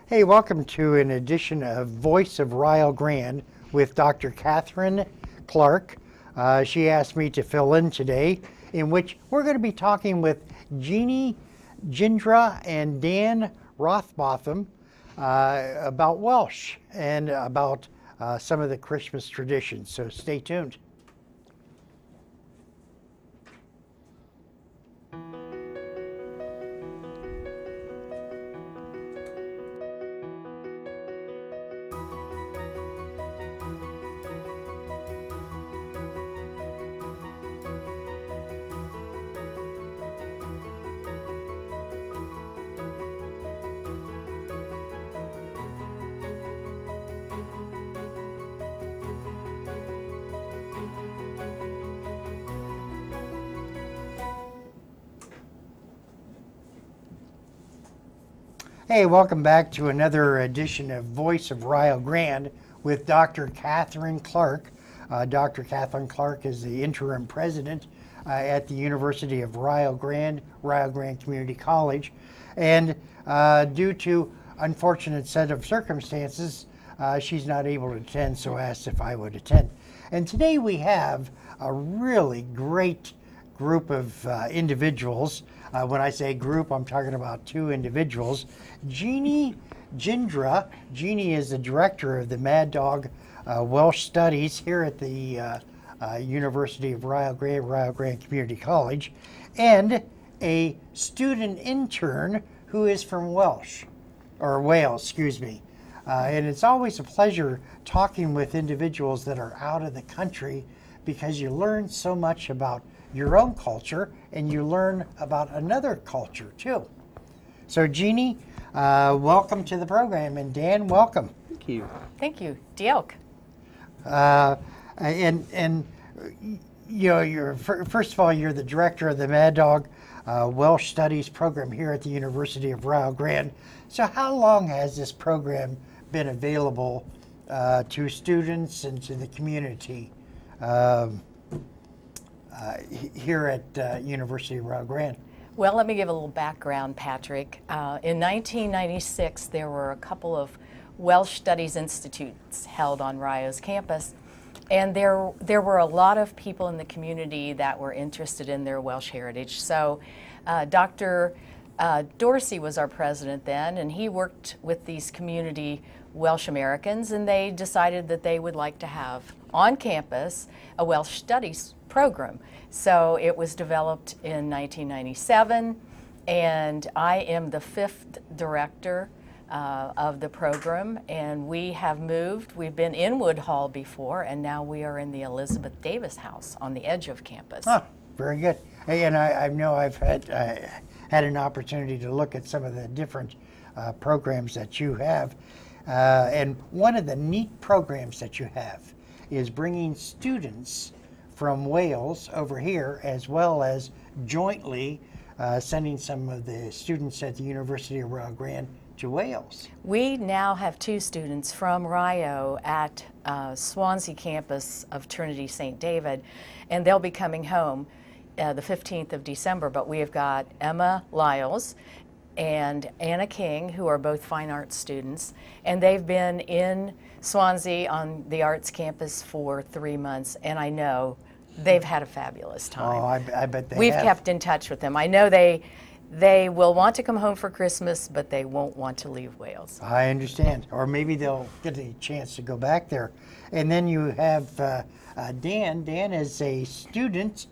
Hey, welcome to an edition of Voice of Rio Grande with Dr. Catherine Clark. She asked me to fill in today, in which we're going to be talking with Jeanne Jindra and Dan Rowbotham about Welsh and about some of the Christmas traditions. So stay tuned. Hey, welcome back to another edition of Voice of Rio Grande with Dr. Catherine Clark. Dr. Catherine Clark is the interim president at the University of Rio Grande Community College. And due to unfortunate set of circumstances, she's not able to attend, so asked if I would attend. And today we have a really great group of individuals. When I say group, I'm talking about two individuals. Jeanne Jindra. Jeanne is the director of the Madog Welsh Studies here at the University of Rio Grande Community College, and a student intern who is from Wales, excuse me. And it's always a pleasure talking with individuals that are out of the country, because you learn so much about your own culture and you learn about another culture too. So Jeanne, welcome to the program, and Dan, welcome. Thank you. Thank you. Diolch. And you know, first of all, you're the director of the Madog Welsh Studies program here at the University of Rio Grande. So how long has this program been available to students and to the community here at University of Rio Grande? Well, let me give a little background, Patrick. In 1996, there were a couple of Welsh Studies Institutes held on Rio's campus, and there were a lot of people in the community that were interested in their Welsh heritage. So Dr. Dorsey was our president then, and he worked with these community Welsh Americans, and they decided that they would like to have on campus a Welsh Studies program. So it was developed in 1997, and I am the 5th director of the program, and we have moved. We've been in Wood Hall before, and now we are in the Elizabeth Davis House on the edge of campus. Ah, very good. Hey, and I know I've had an opportunity to look at some of the different programs that you have, and one of the neat programs that you have is bringing students from Wales over here, as well as jointly sending some of the students at the University of Rio Grande to Wales. We now have 2 students from Rio at Swansea campus of Trinity St. David, and they'll be coming home the 15th of December, but we have got Emma Lyles and Anna King, who are both fine arts students, and they've been in Swansea on the arts campus for 3 months, and I know they've had a fabulous time. Oh, I bet they We've have. kept in touch with them. I know they will want to come home for Christmas, but they won't want to leave Wales. I understand. Or maybe they'll get a chance to go back there. And then you have Dan. Dan is a student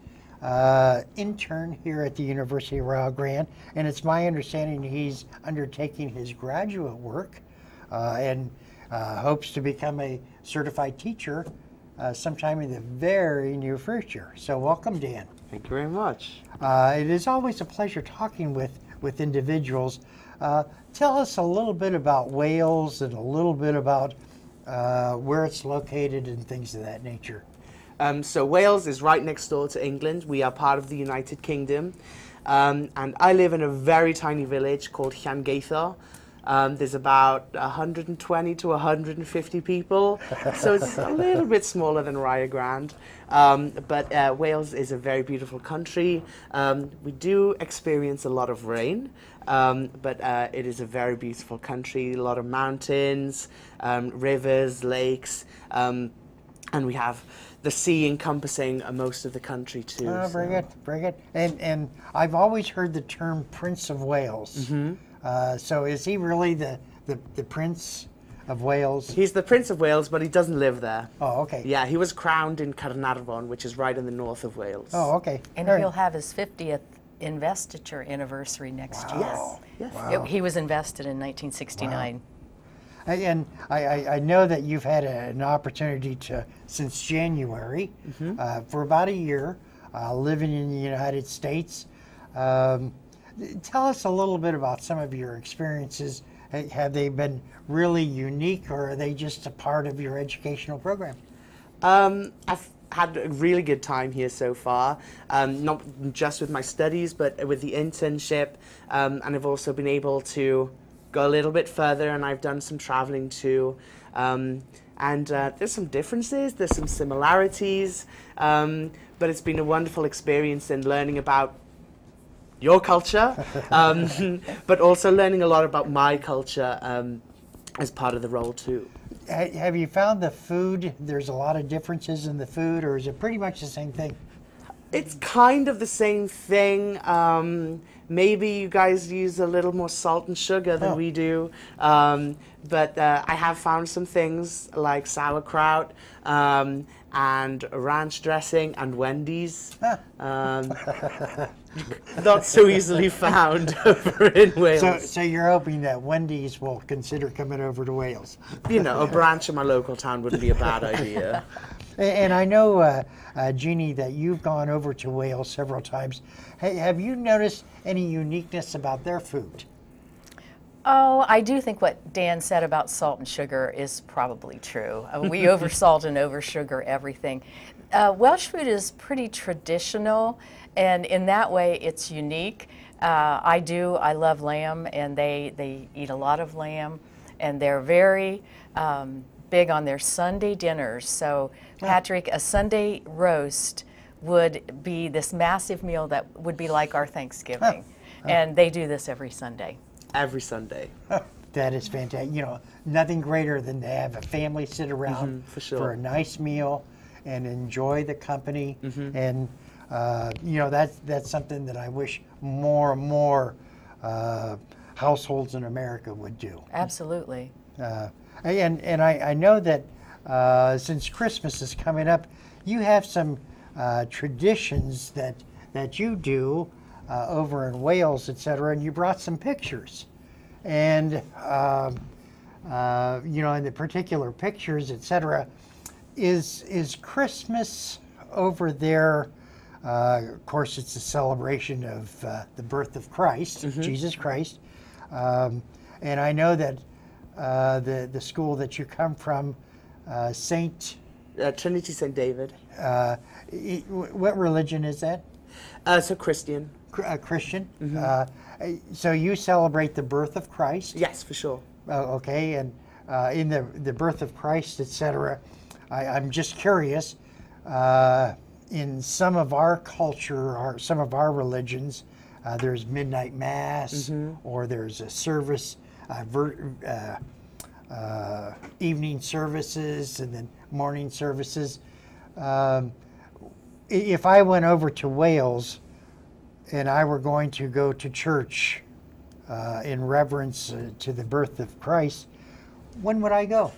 intern here at the University of Rio Grande, and it's my understanding he's undertaking his graduate work and hopes to become a certified teacher sometime in the very near future. So welcome, Dan. Thank you very much. It is always a pleasure talking with individuals. Tell us a little bit about Wales and a little bit about where it's located and things of that nature. So Wales is right next door to England. We are part of the United Kingdom. And I live in a very tiny village called Llangeitho. There's about 120 to 150 people, so it's a little bit smaller than Rio Grande. But Wales is a very beautiful country. We do experience a lot of rain, but it is a very beautiful country, a lot of mountains, rivers, lakes, and we have the sea encompassing most of the country too. Oh, very good, very good. And I've always heard the term Prince of Wales. So is he really the Prince of Wales? He's the Prince of Wales, but he doesn't live there. Oh, okay. Yeah, he was crowned in Carnarvon, which is right in the north of Wales. Oh, okay. And Very- he'll have his 50th investiture anniversary next year. Wow. Yes. Wow. He was invested in 1969. And I know that you've had an opportunity to, since January, for about a year, living in the United States. Tell us a little bit about some of your experiences. Have they been really unique, or are they just a part of your educational program? I've had a really good time here so far, not just with my studies, but with the internship, and I've also been able to go a little bit further, and I've done some traveling too. And there's some differences, there's some similarities, but it's been a wonderful experience in learning about your culture, but also learning a lot about my culture as part of the role too. Have you found the food, there's a lot of differences in the food, or is it pretty much the same thing? It's kind of the same thing. Maybe you guys use a little more salt and sugar than we do. But I have found some things like sauerkraut and ranch dressing and Wendy's. Not so easily found over in Wales. So you're hoping that Wendy's will consider coming over to Wales? You know, a branch in my local town wouldn't be a bad idea. And I know, Jeannie, that you've gone over to Wales several times. Have you noticed any uniqueness about their food? Oh, I do think what Dan said about salt and sugar is probably true. We oversalt and oversugar everything. Welsh food is pretty traditional, and in that way it's unique. I love lamb, and they eat a lot of lamb, and they're very big on their Sunday dinners. So, Patrick, a Sunday roast would be this massive meal that would be like our Thanksgiving. And they do this every Sunday. Every Sunday. That is fantastic. You know, nothing greater than to have a family sit around for sure. for a nice meal and enjoy the company. And, you know, that's something that I wish more and more households in America would do. Absolutely. And I know that since Christmas is coming up, you have some traditions that you do over in Wales, etc., and you brought some pictures. And, you know, in the particular pictures, etc., is Christmas over there, of course, it's a celebration of the birth of Christ, Jesus Christ. And I know that the school that you come from, Trinity St. David. What religion is that? So Christian. Christian. So you celebrate the birth of Christ. Yes, for sure. Okay, and in the birth of Christ, etc. I'm just curious. In some of our culture, or some of our religions, there's midnight mass, or there's a service, evening services, and then morning services. If I went over to Wales and I were going to go to church in reverence to the birth of Christ, when would I go?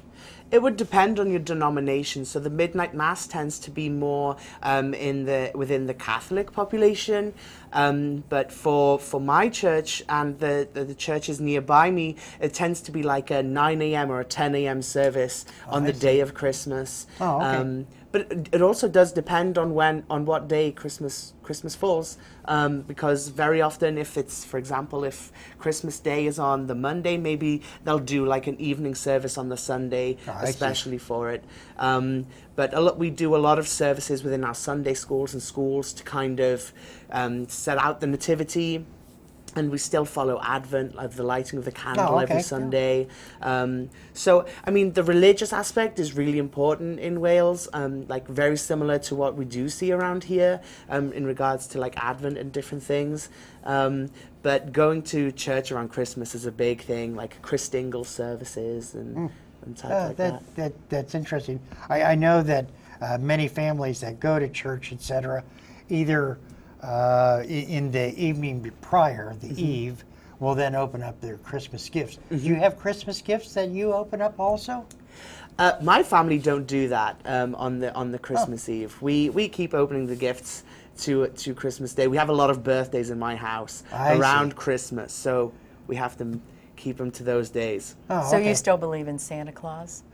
It would depend on your denomination. So the midnight mass tends to be more within the Catholic population, but for my church and the churches nearby me, it tends to be like a 9 a.m. or a 10 a.m. service on the day of Christmas. Oh, okay. But it also does depend on what day Christmas falls, because very often, if it's, for example, if Christmas Day is on the Monday, maybe they'll do like an evening service on the Sunday, especially for it. But we do a lot of services within our Sunday schools and schools to kind of set out the nativity, And we still follow Advent, like the lighting of the candle okay. every Sunday. So, I mean, the religious aspect is really important in Wales, like very similar to what we do see around here in regards to like Advent and different things. But going to church around Christmas is a big thing, like Chris Dengel services and type like that. That's interesting. I know that many families that go to church, etc., either in the evening prior, the eve, will then open up their Christmas gifts. Do you have Christmas gifts that you open up also? My family don't do that on the Christmas Eve. We keep opening the gifts to Christmas Day. We have a lot of birthdays in my house around Christmas, so we have to keep them to those days. So you still believe in Santa Claus?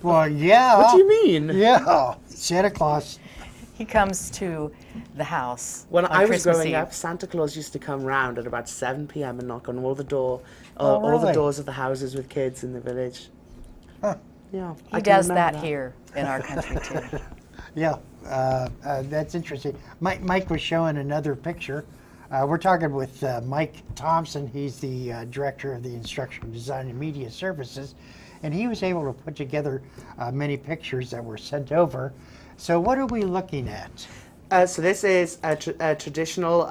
Well, yeah. What do you mean? Yeah, Santa Claus. He comes to the house. When on I was Christmas growing Eve. up, Santa Claus used to come round at about 7 p.m. and knock on all the Oh, all the really? doors of the houses with kids in the village. Huh. Yeah, He does that here in our country too. Yeah, that's interesting. Mike was showing another picture. We're talking with Mike Thompson. He's the director of the Instructional Design and Media Services, and he was able to put together many pictures that were sent over. So what are we looking at? So this is a traditional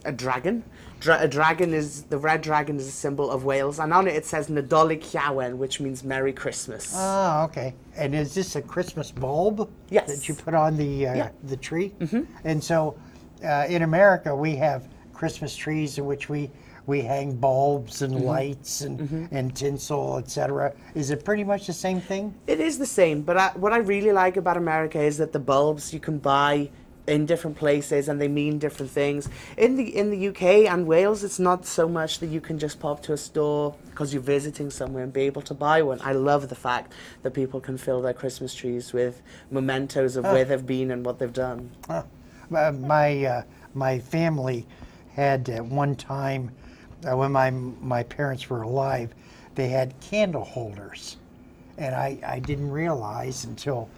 a dragon. A dragon is, the red dragon is a symbol of Wales, and on it says Nadolig Llawen, which means Merry Christmas. Oh, okay. And is this a Christmas bulb Yes. that you put on the tree? And so in America we have Christmas trees in which we hang bulbs and lights and tinsel, etc. Is it pretty much the same thing? It is the same, but what I really like about America is that the bulbs you can buy in different places and they mean different things. In the UK and Wales, it's not so much that you can just pop to a store because you're visiting somewhere and be able to buy one. I love the fact that people can fill their Christmas trees with mementos of where they've been and what they've done. My family had at one time, when my parents were alive, they had candle holders, and I didn't realize until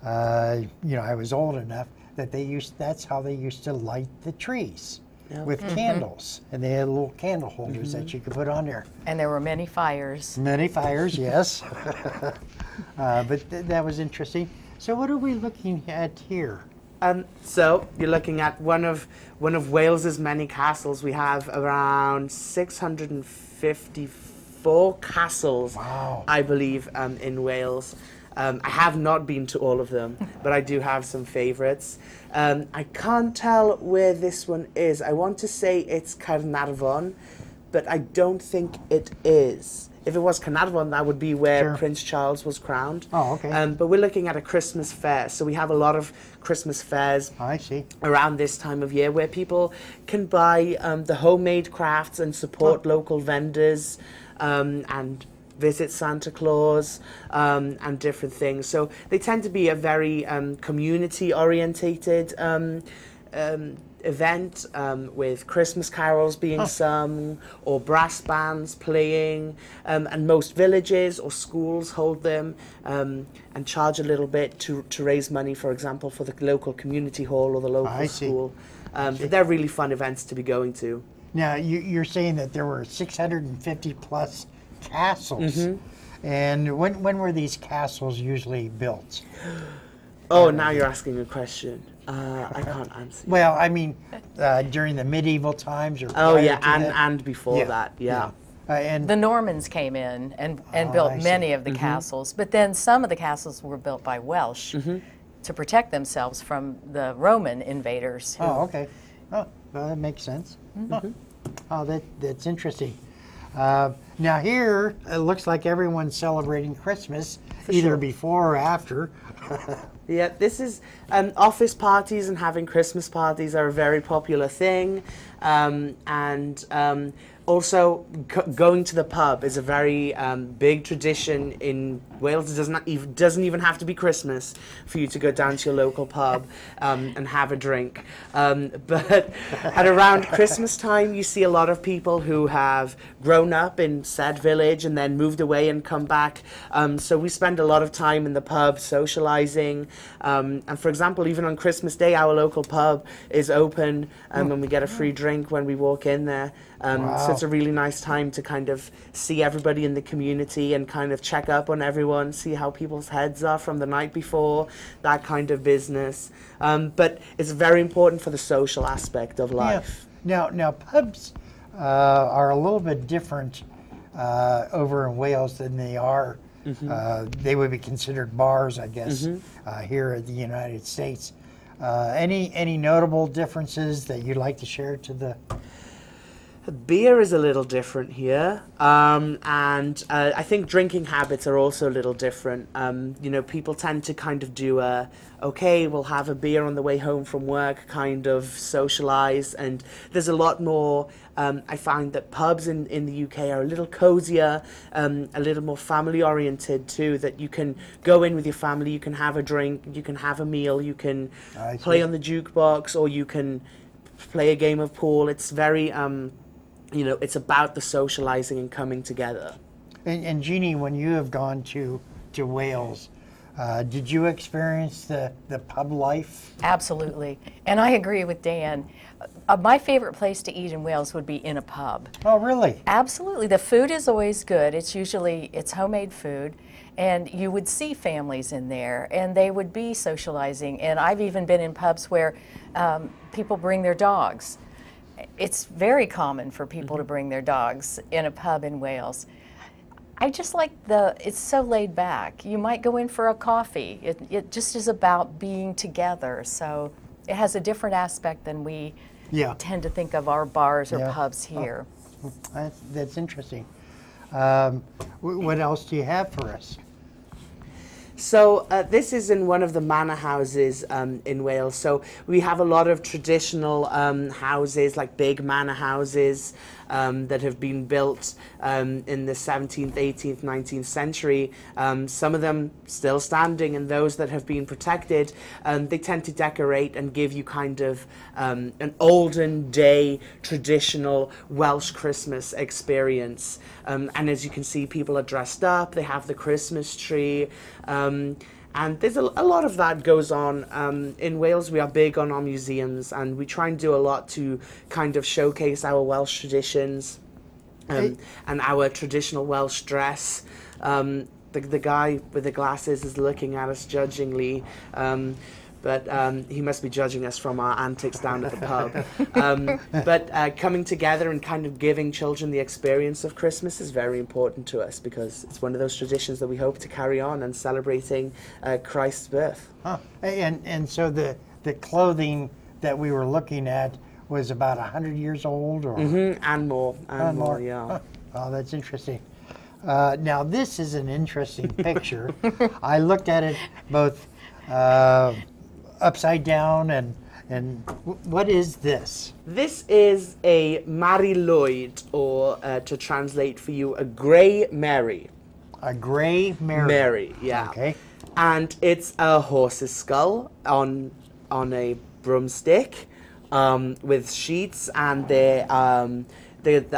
I was old enough that that's how they used to light the trees with candles, and they had little candle holders that you could put on there. And there were many fires. Many fires, yes. But that was interesting. So what are we looking at here? So you're looking at one of Wales's many castles. We have around 654 castles, Wow. I believe, in Wales. I have not been to all of them, but I do have some favorites. I can't tell where this one is. I want to say it's Caernarfon, but I don't think it is. If it was Caernarfon, that would be where Prince Charles was crowned. Oh, okay. But we're looking at a Christmas fair, so we have a lot of Christmas fairs I see. around this time of year where people can buy the homemade crafts and support local vendors and visit Santa Claus and different things. So they tend to be a very community-orientated event with Christmas carols being sung or brass bands playing, and most villages or schools hold them and charge a little bit to raise money, for example, for the local community hall or the local school. But they're really fun events to be going to. Now, you're saying that there were 650 plus castles. And when were these castles usually built? Oh, now you're asking a question. I can't answer. Well, I mean, during the medieval times or Oh, prior yeah, to that? and before that, yeah. And The Normans came in and built I see. many of the castles, but then some of the castles were built by Welsh to protect themselves from the Roman invaders. who- oh, okay. Oh, well, that makes sense. Oh, that's interesting. Now here, it looks like everyone's celebrating Christmas, either before or after. Yeah, this is office parties and having Christmas parties are a very popular thing, and Also, going to the pub is a very big tradition in Wales. It doesn't even have to be Christmas for you to go down to your local pub and have a drink. But at around Christmas time, you see a lot of people who have grown up in said village and then moved away and come back. So we spend a lot of time in the pub socializing. And for example, even on Christmas Day, our local pub is open and we get a free drink when we walk in there. Wow. So it's a really nice time to kind of see everybody in the community and kind of check up on everyone, see how people's heads are from the night before, that kind of business. But it's very important for the social aspect of life. Yeah. Now pubs are a little bit different over in Wales than they are. They would be considered bars, I guess, here in the United States. Any notable differences that you'd like to share to the... Beer is a little different here, and I think drinking habits are also a little different. You know, people tend to kind of do okay, we'll have a beer on the way home from work, kind of socialize, and there's a lot more. I find that pubs in the UK are a little cozier, a little more family oriented too, that you can go in with your family, you can have a drink, you can have a meal, you can play on the jukebox, or you can play a game of pool. It's very... you know, it's about the socializing and coming together. And Jeannie, when you have gone to Wales, did you experience the pub life? Absolutely. And I agree with Dan. My favorite place to eat in Wales would be in a pub. Oh, really? Absolutely. The food is always good. It's homemade food. And you would see families in there, and they would be socializing. And I've even been in pubs where people bring their dogs. It's very common for people to bring their dogs in a pub in Wales. I just like it's so laid back. You might go in for a coffee. It just is about being together. So it has a different aspect than we tend to think of our bars or pubs here. Oh, that's interesting. What else do you have for us? So this is in one of the manor houses in Wales. So we have a lot of traditional houses, like big manor houses that have been built in the 17th, 18th, 19th century. Some of them still standing, and those that have been protected, they tend to decorate and give you kind of an olden day traditional Welsh Christmas experience. And as you can see, people are dressed up, they have the Christmas tree, and there's a lot of that goes on. In Wales, we are big on our museums, and we try and do a lot to kind of showcase our Welsh traditions and our traditional Welsh dress. The guy with the glasses is looking at us judgingly. But he must be judging us from our antics down at the pub. But coming together and kind of giving children the experience of Christmas is very important to us, because it's one of those traditions that we hope to carry on and celebrating Christ's birth. Huh. And so the clothing that we were looking at was about 100 years old? Or? And more, yeah. Huh. Oh, that's interesting. Now, this is an interesting picture. I looked at it both upside down, and what is this? This is a Mari Lloyd, or to translate for you, a grey Mary. A grey Mary. Mary, yeah. Okay. And it's a horse's skull on a broomstick with sheets, and the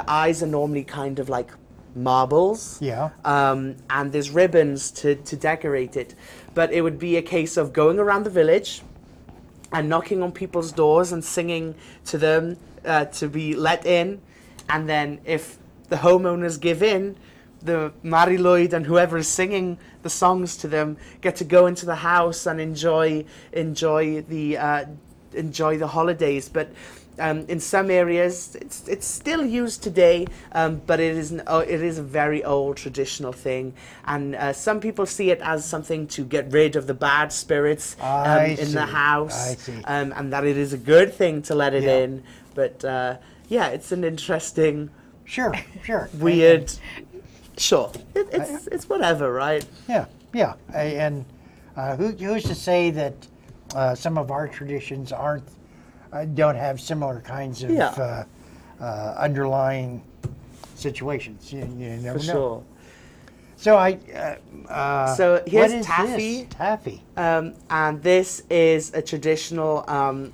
eyes are normally kind of like marbles. Yeah. And there's ribbons to decorate it. But it would be a case of going around the village and knocking on people's doors and singing to them to be let in. And then if the homeowners give in, the Mari Lloyd and whoever is singing the songs to them get to go into the house and enjoy the holidays. But in some areas, it's still used today, but it is a very old traditional thing, and some people see it as something to get rid of the bad spirits in the house, and that it is a good thing to let it in. But yeah, it's an interesting, weird. Sure, it's whatever, right? Yeah. And who's to say that some of our traditions don't have similar kinds of underlying situations. You never For know. sure. So So here's what is taffy. this? Taffy. And this is a traditional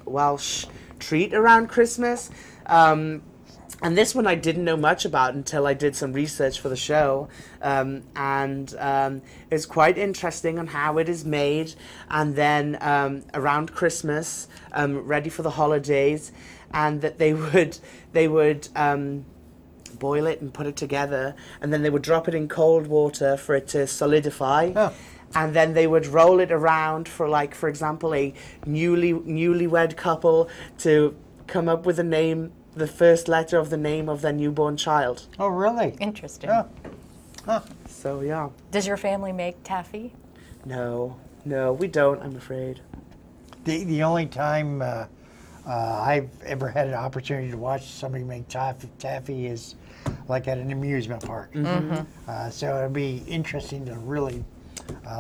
Welsh treat around Christmas. And this one I didn't know much about until I did some research for the show. It's quite interesting on how it is made. And then around Christmas, ready for the holidays, and that they would boil it and put it together, and then they would drop it in cold water for it to solidify. Oh. And then they would roll it around for, like, for example, a newlywed couple to come up with a name, the first letter of the name of their newborn child. Oh, really? Interesting. Oh. Huh. So yeah. Does your family make taffy? No, we don't, I'm afraid. The only time I've ever had an opportunity to watch somebody make taffy is like at an amusement park. Mm-hmm. So it'll be interesting to really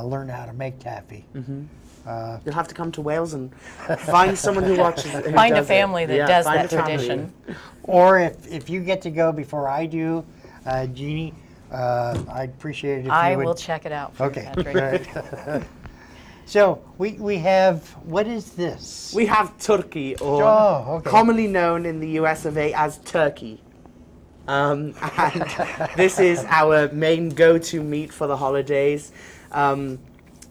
learn how to make taffy. You'll have to come to Wales and find someone who watches it. Find a family that does find that a family. tradition. Or if you get to go before I do, Jeannie, I'd appreciate it if you I would. will check it out for you, Okay. Patrick. Right. So we have, what is this? We have turkey, or okay. commonly known in the US of A as turkey. And this is our main go-to meat for the holidays,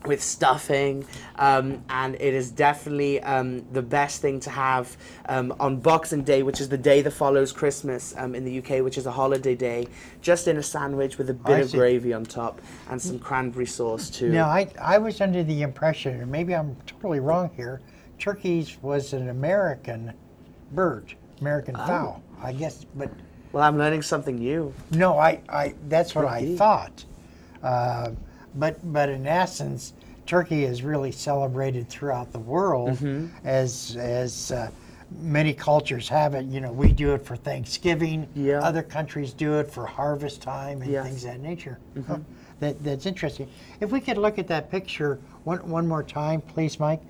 with stuffing, and it is definitely the best thing to have on Boxing Day, which is the day that follows Christmas in the UK, which is a holiday day, just in a sandwich with a bit of gravy on top and some cranberry sauce too. Now, I was under the impression, and maybe I'm totally wrong here, turkeys was an American bird, American fowl, I guess, but Well, I'm learning something new. no, that's what I thought. But in essence, turkey is really celebrated throughout the world, as many cultures have it. You know, we do it for Thanksgiving. Yeah. Other countries do it for harvest time and Yes. things of that nature. Huh. That's interesting. If we could look at that picture one more time, please, Mike.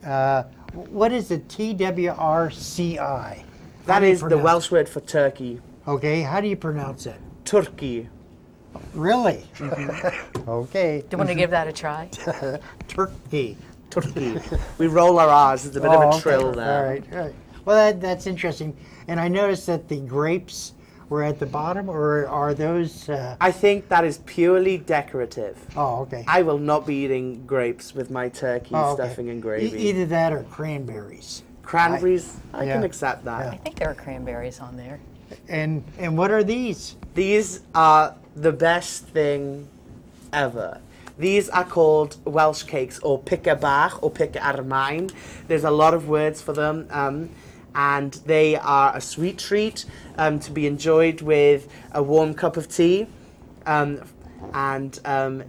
What is the TWRCI? That is the Welsh word for turkey. Okay, how do you pronounce it? Turkey. Really? Okay. Do you want to give that a try? Turkey. Turkey. We roll our R's. There's a bit of a okay. trill there. All right. Well, that's interesting. And I noticed that the grapes were at the bottom, or are those... I think that is purely decorative. oh, okay. I will not be eating grapes with my turkey Oh, okay. stuffing and gravy. Either that or cranberries. Cranberries, I yeah. can accept that. I think there are cranberries on there. And what are these? These are the best thing ever. These are called Welsh cakes, or pica bach, or pica armain. There's a lot of words for them, and they are a sweet treat to be enjoyed with a warm cup of tea, and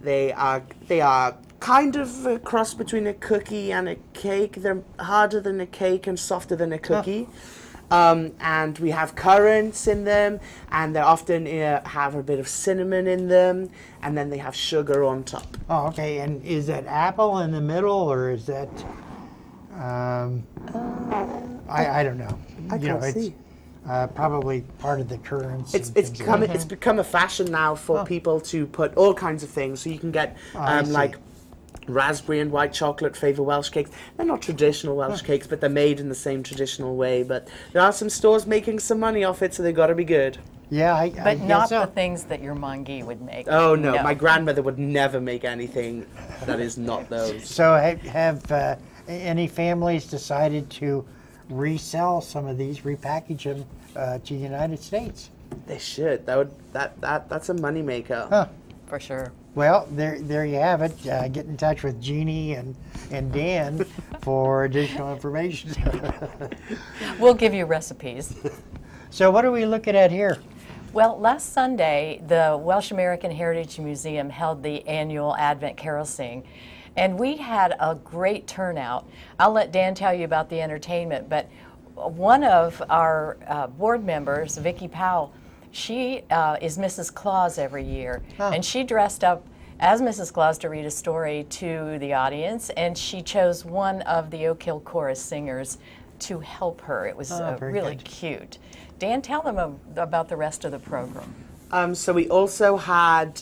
they are kind of a cross between a cookie and a cake. They're harder than a cake and softer than a cookie. And we have currants in them, and they often have a bit of cinnamon in them, and then they have sugar on top. Oh, okay. And is that apple in the middle, or is that... I don't know. I can't see. It's probably part of the currants. It's and things like that. it's become a fashion now for people to put all kinds of things. So you can get I see. like raspberry and white chocolate flavor Welsh cakes. They're not traditional Welsh cakes, but they're made in the same traditional way. But there are some stores making some money off it, so they've got to be good. Yeah, I But guess not so. the things that your mangi would make. Oh no, my grandmother would never make anything that is not those. So have any families decided to resell some of these, repackage them to the United States? They should. That's a moneymaker. Huh. For sure. Well, there you have it. Get in touch with Jeannie and Dan for additional information. We'll give you recipes. So what are we looking at here? Well, last Sunday, the Welsh American Heritage Museum held the annual Advent Carol Sing, and we had a great turnout. I'll let Dan tell you about the entertainment, but one of our board members, Vicki Powell, she is Mrs. Claus every year, and she dressed up as Mrs. Claus to read a story to the audience, and she chose one of the Oak Hill Chorus singers to help her. It was very really good. cute. Dan, tell them about the rest of the program. So we also had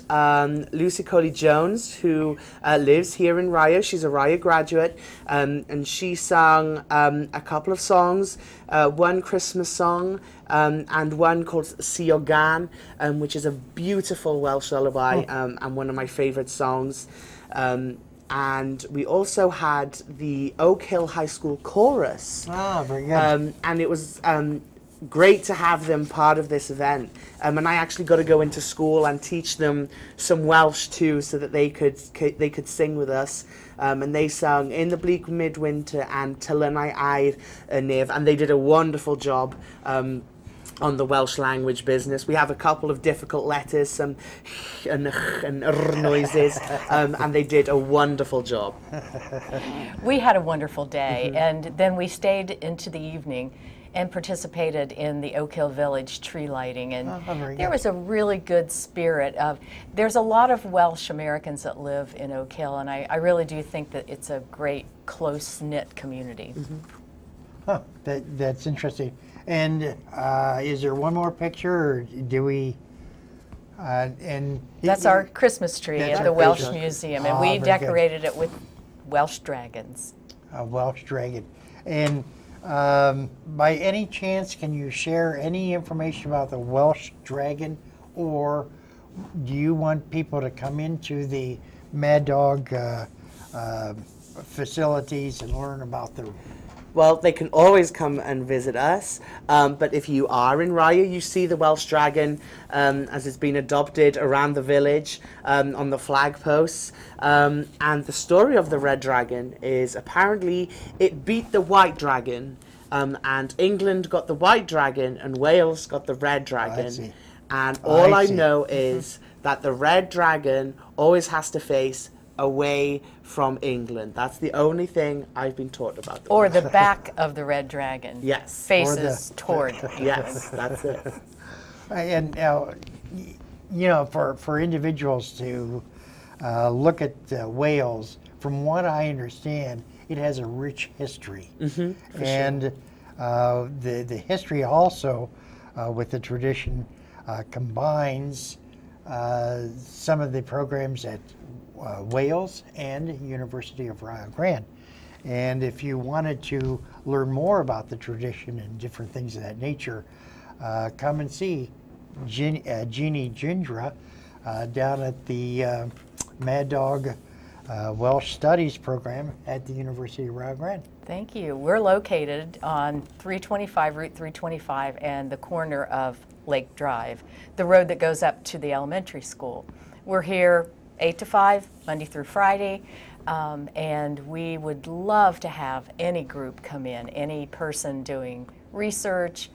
Lucy Coley-Jones, who lives here in Rio. She's a Rio graduate, and she sang a couple of songs, one Christmas song and one called Siogan, which is a beautiful Welsh lullaby and one of my favourite songs. And we also had the Oak Hill High School Chorus. Ah, very good. And it was great to have them part of this event. And I actually got to go into school and teach them some Welsh too, so that they could sing with us. And they sang In the Bleak Midwinter and Tylynau Aur y Nef, and they did a wonderful job on the Welsh language business. We have a couple of difficult letters, some and noises, and they did a wonderful job. We had a wonderful day, and then we stayed into the evening and participated in the Oak Hill Village tree lighting, and there was a really good spirit of, there's a lot of Welsh Americans that live in Oak Hill, and I really do think that it's a great close-knit community. Oh, that's interesting. And is there one more picture, or do we? And That's our Christmas tree That's at our the Welsh Christmas. Museum, and Ah, we very good. decorated it with Welsh dragons. A Welsh dragon. And by any chance, can you share any information about the Welsh dragon, or do you want people to come into the Madog facilities and learn about the? Well, they can always come and visit us, but if you are in Rio, you see the Welsh dragon as it's been adopted around the village on the flag posts. And the story of the red dragon is apparently it beat the white dragon, and England got the white dragon and Wales got the red dragon. see. And all I see. know is that the red dragon always has to face away from England. That's the only thing I've been taught about. Or the back of the red dragon. Yes. Faces toward. Yes, that's it. And now, you know, for individuals to look at Wales, from what I understand, it has a rich history. And the history also, with the tradition, combines some of the programs at Wales and University of Rio Grande. And if you wanted to learn more about the tradition and different things of that nature, come and see Jeanne Jindra down at the Madog Welsh Studies program at the University of Rio Grande. Thank you. We're located on 325, Route 325, and the corner of Lake Drive, the road that goes up to the elementary school. We're here 8 to 5, Monday through Friday, and we would love to have any group come in, any person doing research,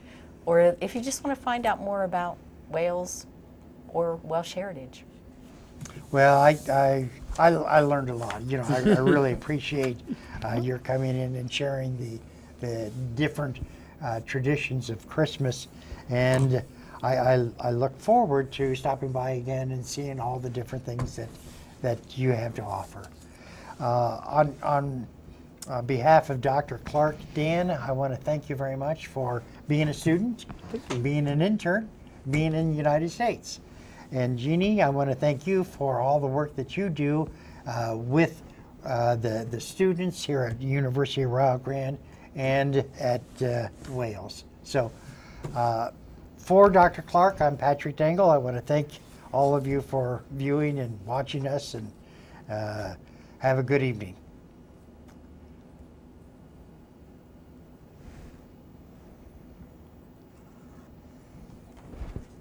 or if you just want to find out more about Wales or Welsh heritage. Well, I learned a lot. You know, I really appreciate your coming in and sharing the different traditions of Christmas, and I look forward to stopping by again and seeing all the different things that you have to offer. On behalf of Dr. Clark, Dan, I want to thank you very much for being a student, being an intern, being in the United States. And Jeannie, I want to thank you for all the work that you do with the students here at the University of Rio Grande and at Wales. So for Dr. Clark, I'm Patrick Dengel. I want to thank all of you for viewing and watching us, and have a good evening.